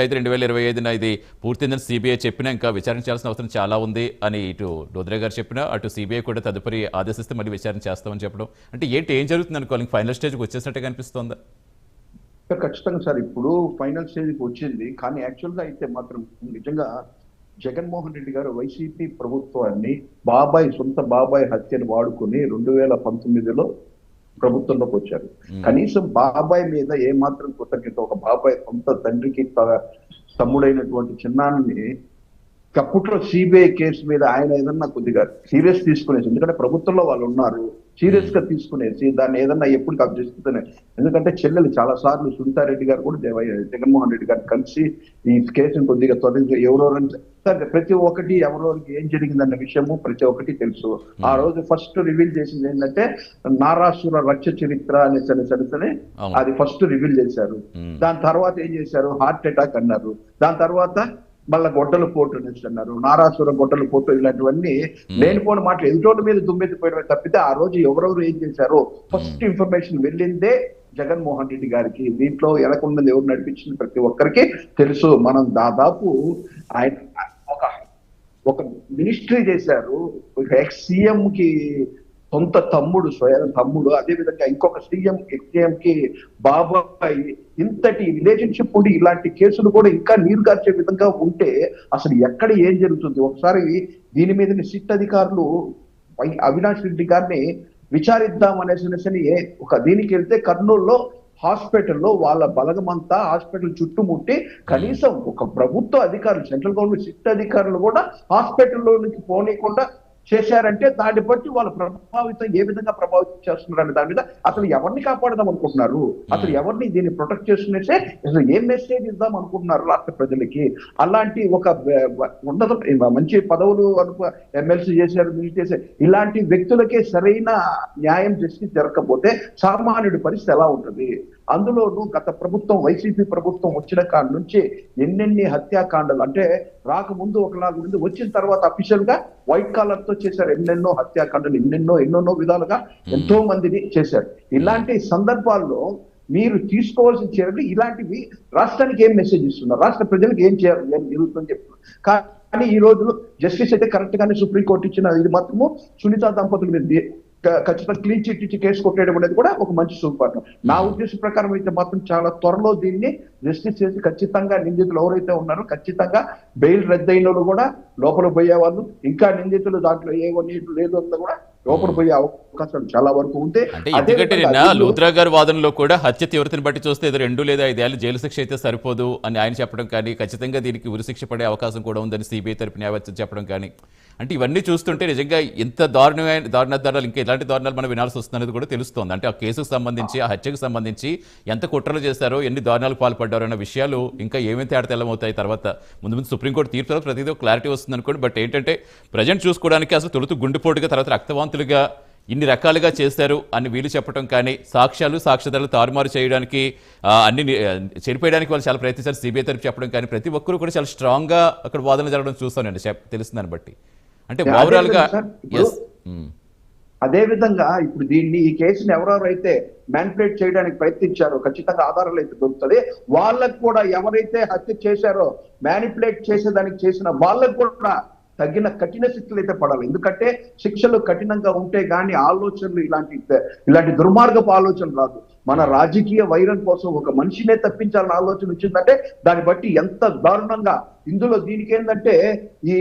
2025 ఇది పూర్తిందని సిబిఐ చెప్పినా ఇంకా విచారించాల్సిన అవసరం చాలా ఉంది అని ఇటు రుద్ర గారు చెప్పినా, అటు సిబిఐ కూడా తదుపరి ఆదేశిస్తే మళ్ళీ విచారణ చేస్తామని చెప్పడం, అంటే ఏం జరుగుతుంది అనుకోవాలి? ఫైనల్ స్టేజ్కి వచ్చేసినట్టే కనిపిస్తోందా? ఖచ్చితంగా సార్, ఇప్పుడు ఫైనల్ స్టేజ్కి వచ్చింది. కానీ యాక్చువల్గా అయితే మాత్రం నిజంగా జగన్మోహన్ రెడ్డి గారు వైసీపీ ప్రభుత్వాన్ని సొంత బాబాయ్ హత్యను వాడుకుని 2019లో ప్రభుత్వంలోకి వచ్చారు. కనీసం బాబాయ్ మీద ఏమాత్రం కృతజ్ఞత, ఒక బాబాయ్ సొంత తండ్రికి తమ్ముడైనటువంటి చిన్నాన్ని అప్పట్లో సిబిఐ కేసు మీద ఆయన ఏదన్నా కొద్దిగా సీరియస్ తీసుకునేసి, ఎందుకంటే ప్రభుత్వంలో వాళ్ళు ఉన్నారు, సీరియస్ గా తీసుకునేసి దాన్ని ఏదన్నా ఎప్పుడు కబ్జేస్తున్నాయి. ఎందుకంటే చెల్లెలు చాలా సార్లు సునీతారెడ్డి గారు కూడా జగన్మోహన్ రెడ్డి గారు కలిసి ఈ కేసును కొద్దిగా ఎవరెవరంటే ప్రతి ఒక్కటి ఎవరెవరికి ఏం జరిగిందన్న విషయము ప్రతి ఒక్కటి తెలుసు. ఆ రోజు ఫస్ట్ రివీల్ చేసింది ఏంటంటే నారాసుర రక్ష చరిత్ర అనేసరి అది ఫస్ట్ రివీల్ చేశారు. దాని తర్వాత ఏం చేశారు, హార్ట్ అటాక్ అన్నారు. దాని తర్వాత మళ్ళీ గొడ్డల పోటు అనేసి అన్నారు, నారాసుర గొడ్డల పోటు, ఇలాంటివన్నీ లేనిపోని మాటలు ఎదుటోళ్ళ మీద దుమ్మెత్తిపోయడమే తప్పితే ఆ రోజు ఎవరెవరు ఏం చేశారో ఫస్ట్ ఇన్ఫర్మేషన్ వెళ్ళిందే జగన్మోహన్ రెడ్డి గారికి. దీంట్లో ఎలకున్నది ఎవరు నడిపించింది ప్రతి ఒక్కరికి తెలుసు. మనం దాదాపు ఆయన ఒక మినిస్ట్రీ చేశారు, ఎక్స్ సీఎం కి సొంత తమ్ముడు, స్వయం తమ్ముడు, అదే విధంగా ఇంకొక సీఎం కి బాబాయ్. ఇంతటి రిలేషన్షిప్ ఉండి ఇలాంటి కేసులు కూడా ఇంకా నీరు గార్చే విధంగా ఉంటే అసలు ఎక్కడ ఏం జరుగుతుంది? ఒకసారి దీని మీద సిట్ అధికారులు అవినాష్ రెడ్డి గారిని విచారిద్దాం అనేసి ఒక దీనికి వెళ్తే కర్నూలులో హాస్పిటల్లో వాళ్ళ బలగమంతా హాస్పిటల్ చుట్టుముట్టి కనీసం ఒక ప్రభుత్వ అధికారులు, సెంట్రల్ గవర్నమెంట్ సిట్ అధికారులు కూడా హాస్పిటల్లోనికి పోనీయకుండా చేశారంటే దాన్ని బట్టి వాళ్ళు ఏ విధంగా ప్రభావితం చేస్తున్నారని దాని మీద అసలు ఎవరిని కాపాడదాం అనుకుంటున్నారు, అసలు ఎవరిని దీన్ని ప్రొటెక్ట్ చేస్తున్నట్టే అసలు ఏం మెసేజ్ ఇద్దాం అనుకుంటున్నారు రాష్ట్ర ప్రజలకి? అలాంటి ఒక ఉన్నత మంచి పదవులు ఎమ్మెల్సీ చేశారు, మినిస్టర్ చేశారు, ఇలాంటి వ్యక్తులకే సరైన న్యాయం జస్టిస్ జరగకపోతే సామాన్యుడి పరిస్థితి ఎలా ఉంటుంది? అందులోనూ గత ప్రభుత్వం వైసీపీ ప్రభుత్వం వచ్చిన కాడి నుంచి ఎన్నెన్ని హత్యాకాండలు, అంటే రాకముందు ఒకలాగా ఉంది, వచ్చిన తర్వాత అఫీషియల్ గా వైట్ కాలర్ తో చేశారు. ఎన్నెన్నో హత్యాకాండలు, ఎన్నెన్నో విధాలుగా ఎంతో మందిని చేశారు. ఇలాంటి సందర్భాల్లో మీరు తీసుకోవాల్సిన చర్యలు ఇలాంటివి రాష్ట్రానికి ఏం మెసేజ్ ఇస్తున్నారు, రాష్ట్ర ప్రజలకు ఏం చేయాలి, ఏం జరుగుతుందని చెప్తున్నారు. కానీ ఈ రోజు జస్టిస్ అయితే కరెక్ట్ గానే సుప్రీంకోర్టు ఇచ్చిన ఇది మాత్రము సునీత దంపతుల మీద ఖచ్చితంగా క్లీన్ చిట్ ఇచ్చి కేసు కొట్టేయడం అనేది కూడా ఒక మంచి సూపర్. నా ఉద్దేశం ప్రకారం అయితే మాత్రం చాలా త్వరలో దీన్ని జస్టిస్ చేసి ఖచ్చితంగా నిందితులు ఎవరైతే ఉన్నారో ఖచ్చితంగా బెయిల్ రద్దయిన కూడా లోపల పోయే వాళ్ళు, ఇంకా నిందితులు దాంట్లో ఏవో నీళ్లు లేదో కూడా లోపల పోయే అవకాశాలు చాలా వరకు ఉంటే, ఎందుకంటే నిన్న లూత్రా గారి వాదనలో కూడా హత్య తీవ్రతను బట్టి చూస్తే ఏదో 2 లేదా 5 ఏళ్ళు జైలు శిక్ష అయితే సరిపోదు అని ఆయన చెప్పడం కానీ, ఖచ్చితంగా దీనికి ఉరిశిక్ష పడే అవకాశం కూడా ఉందని సిబిఐ తరపు న్యాయవాది చెప్పడం కానీ, అంటే ఇవన్నీ చూస్తుంటే నిజంగా ఎంత దారుణాలు ఇంకా ఇలాంటి దారుణాలు మనం వినాల్సి వస్తున్నది కూడా తెలుస్తోంది. అంటే ఆ కేసుకు సంబంధించి, ఆ హత్యకు సంబంధించి ఎంత కుట్రలు చేశారో, ఎన్ని దారుణాలకు పాల్పడ్డారో అన్న విషయాలు ఇంకా ఏమేమి తేడా తెల్లమవుతాయి తర్వాత ముందు సుప్రీంకోర్టు తీర్పు తర్వాత ప్రతిదీ క్లారిటీ వస్తుంది అనుకోండి. బట్ ఏంటంటే ప్రజెంట్ చూసుకోవడానికి అసలు తొలుతు గుండెపోటుగా తర్వాత రక్తవాంతులుగా ఇన్ని రకాలుగా చేశారు అని వీళ్ళు చెప్పడం కానీ, సాక్ష్యాధారాలు తారుమారు చేయడానికి అన్ని చెరిపేయడానికి వాళ్ళు చాలా ప్రయత్నించారు సిబిఐ తరపు చెప్పడం కానీ, ప్రతి ఒక్కరు కూడా చాలా స్ట్రాంగ్ గా అక్కడ వాదన జరగడం చూస్తానండి తెలుస్తుందని బట్టి. అంటే ఓవరాల్ గా అదే విధంగా ఇప్పుడు దీన్ని ఈ కేసుని ఎవరెవరైతే మ్యానిపులేట్ చేయడానికి ప్రయత్నించారో ఖచ్చితంగా ఆధారాలు అయితే దొరుకుతుంది. వాళ్ళకు కూడా ఎవరైతే హత్య చేశారో మ్యానిపులేట్ చేసేదానికి చేసిన వాళ్ళకు కూడా తగిన కఠిన శిక్షలు అయితే పడాలి. ఎందుకంటే శిక్షలు కఠినంగా ఉంటే గానీ ఆలోచనలు ఇలాంటి దుర్మార్గపు ఆలోచన రాదు. మన రాజకీయ వైరం కోసం ఒక మనిషినే తప్పించాలని ఆలోచన వచ్చిందంటే దాన్ని బట్టి ఎంత దారుణంగా ఇందులో దీనికి ఏంటంటే ఈ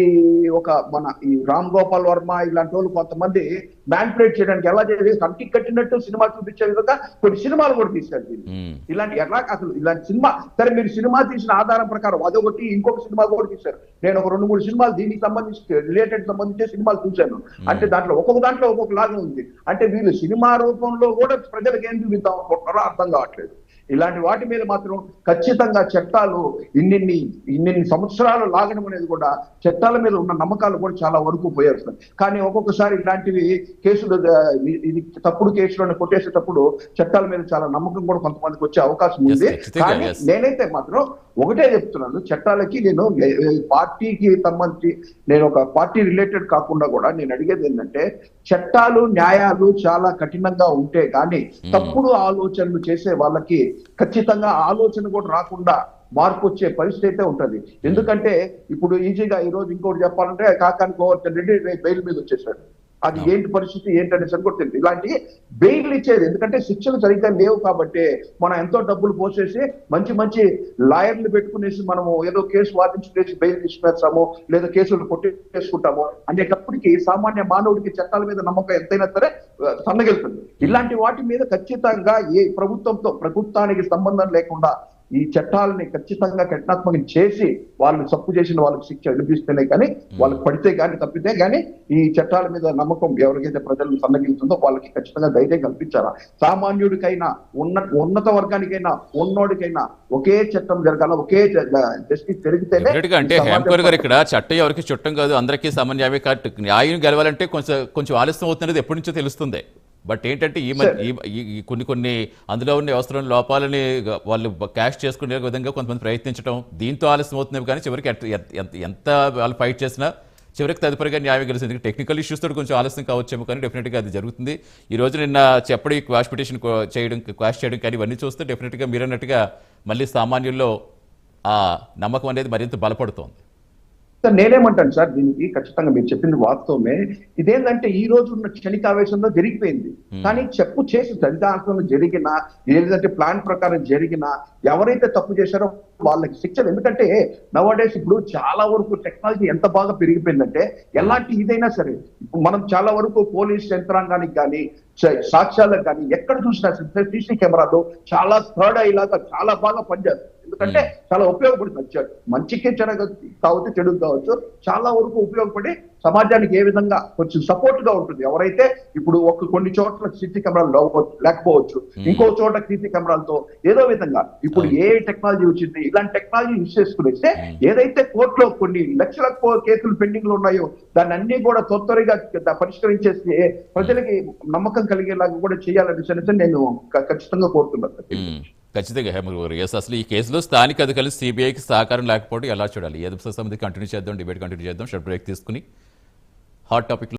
రామ్ గోపాల్ వర్మ ఇలాంటి వాళ్ళు కొంతమంది మ్యానిపులేట్ చేయడానికి ఎలా చేసి కంటికి కట్టినట్టు సినిమా చూపించే విధంగా కొన్ని సినిమాలు కూడా తీశారు. ఇలాంటి అసలు ఇలాంటి సినిమా సరే మీరు సినిమా తీసిన ఆధారం ప్రకారం అదొకటి, ఇంకొక సినిమా కూడా తీశారు. నేను ఒక 2-3 సినిమాలు దీనికి సంబంధించే సినిమాలు చూశాను. అంటే దాంట్లో ఒక్కొక్క లాగా ఉంది. అంటే వీళ్ళు సినిమా రూపంలో కూడా ప్రజలకు ఏం చూపిద్దాం అనుకుంటున్నారో అర్థం కావట్లేదు. ఇలాంటి వాటి మీద మాత్రం ఖచ్చితంగా చట్టాలు ఇన్ని సంవత్సరాలు లాగడం అనేది కూడా చట్టాల మీద ఉన్న నమ్మకాలు కూడా చాలా వరకు పోయేస్తాయి. కానీ ఒక్కొక్కసారి ఇలాంటివి కేసులు ఇది తప్పుడు కేసులను కొట్టేసేటప్పుడు చట్టాల మీద చాలా నమ్మకం కూడా కొంతమందికి వచ్చే అవకాశం ఉంది. కానీ నేనైతే మాత్రం ఒకటే చెప్తున్నాను, చట్టాలకి నేను పార్టీకి సంబంధించి నేను ఒక పార్టీ రిలేటెడ్ కాకుండా కూడా నేను అడిగేది ఏంటంటే చట్టాలు న్యాయాలు చాలా కఠినంగా ఉంటే కానీ తప్పుడు ఆలోచనలు చేసే వాళ్ళకి ఖచ్చితంగా ఆలోచన కూడా రాకుండా మార్పు వచ్చే పరిస్థితి అయితే ఉంటది. ఎందుకంటే ఇప్పుడు ఈజీగా ఈ రోజు ఇంకోటి చెప్పాలంటే కాకాని గోవర్ధన్ రెడ్డి బెయిల్ మీద వచ్చేసాడు. అది ఏంటి పరిస్థితి ఏంటనేసి కూడా తెలియదు. ఇలాంటి బెయిల్ ఇచ్చేది ఎందుకంటే శిక్షలు సరిగ్గా లేవు కాబట్టి మనం ఎంతో డబ్బులు పోసేసి మంచి మంచి లాయర్లు పెట్టుకునేసి మనము ఏదో కేసు వాదించుకునేసి బెయిల్ తీసుకునేస్తాము లేదా కేసులు కొట్టేసుకుంటాము అనేటప్పటికి సామాన్య మానవుడికి చట్టాల మీద నమ్మకం ఎంతైనా సరే సన్నగిలుతుంది. ఇలాంటి వాటి మీద ఖచ్చితంగా ఏ ప్రభుత్వానికి సంబంధం లేకుండా ఈ చట్టాలని ఖచ్చితంగా కఠినాత్మకం చేసి వాళ్ళు తప్పు చేసిన వాళ్ళకి శిక్ష వినిపిస్తేనే కానీ వాళ్ళకి పడితే కానీ తప్పితే కానీ ఈ చట్టాల మీద నమ్మకం ఎవరికైతే ప్రజలను సన్నగిలుతుందో వాళ్ళకి ఖచ్చితంగా ధైర్యం కల్పించాలా. సామాన్యుడికైనా ఉన్నత వర్గానికైనా ఉన్నోడికైనా ఒకే చట్టం జరగాల, ఒకే జస్టిస్ జరిగితేనే. అంటే హేమకర్ గారు ఇక్కడ చట్టం ఎవరికి చుట్టం కాదు, అందరికీ సమన్యాయమే. న్యాయం గెలవాలంటే కొంచెం ఆలస్యం అవుతున్నది ఎప్పటి నుంచో తెలుస్తుంది. బట్ ఏంటంటే ఈ కొన్ని అందులో ఉన్న అవసరం లోపాలని వాళ్ళు క్యాష్ చేసుకునే విధంగా కొంతమంది ప్రయత్నించడం, దీంతో ఆలస్యం అవుతున్నాయి. కానీ చివరికి ఎంత వాళ్ళు ఫైట్ చేసినా చివరికి తదుపరిగా న్యాయం గెలిచింది. టెక్నికల్ ఇష్యూస్ తోటి కొంచెం ఆలస్యం కావచ్చేమో కానీ డెఫినెట్గా అది జరుగుతుంది. ఈ రోజు నిన్న చెప్పడి క్వాష్ పిటిషన్ క్వాష్ చేయడం కానీ ఇవన్నీ చూస్తే డెఫినెట్గా మీరు అన్నట్టుగా మళ్ళీ సామాన్యుల్లో ఆ నమ్మకం అనేది మరింత బలపడుతోంది. సార్ నేనేమంటాను సార్, దీనికి ఖచ్చితంగా మీరు చెప్పింది వాస్తవమే. ఇదేంటంటే ఈ రోజు ఉన్న క్షణికావేశంలో జరిగిపోయింది. కానీ చెప్పు చేసి చరితార్థంలో జరిగినా లేదంటే ప్లాన్ ప్రకారం జరిగినా ఎవరైతే తప్పు చేశారో వాళ్ళకి శిక్షలు. ఎందుకంటే నవడేస్ ఇప్పుడు చాలా వరకు టెక్నాలజీ ఎంత బాగా పెరిగిపోయిందంటే ఎలాంటి ఇదైనా సరే ఇప్పుడు మనం చాలా వరకు పోలీస్ యంత్రాంగానికి కానీ సాక్ష్యాలకు కానీ ఎక్కడ చూసినా సీసీ కెమెరాలో చాలా థర్డ్ అయ్యేలాగా చాలా బాగా పనిచేస్తుంది. ఎందుకంటే చాలా ఉపయోగపడుతుంది. మంచికి కావచ్చు చెడు కావచ్చు చాలా వరకు ఉపయోగపడి సమాజానికి ఏ విధంగా కొంచెం సపోర్ట్ గా ఉంటుంది. ఎవరైతే ఇప్పుడు కొన్ని చోట్ల సీసీ కెమెరాలు లేకపోవచ్చు, ఇంకో చోట సీసీ కెమెరాలతో ఏదో విధంగా ఇప్పుడు ఏ టెక్నాలజీ వచ్చింది ఇలాంటి టెక్నాలజీ యూజ్ చేసుకునేస్తే ఏదైతే కోర్టులో కొన్ని లక్షల కేసులు పెండింగ్ లో ఉన్నాయో దాన్ని అన్ని కూడా త్వరగా పరిష్కరించేసి ప్రజలకి నమ్మకం కలిగేలాగా కూడా చేయాలని నేను ఖచ్చితంగా కోరుతున్నాను. ఖచ్చితంగా హేమకర్ ఎస్. అసలు ఈ కేసులో స్థానిక అధికారులు సిబిఐకి సహకారం లేకపోవడం ఎలా చూడాలి? ఏదో సమితి కంటిన్యూ చేద్దాం, డిబేట్ కంటిన్యూ చేద్దాం. షార్ట్ బ్రేక్ తీసుకుని హాట్ టాపిక్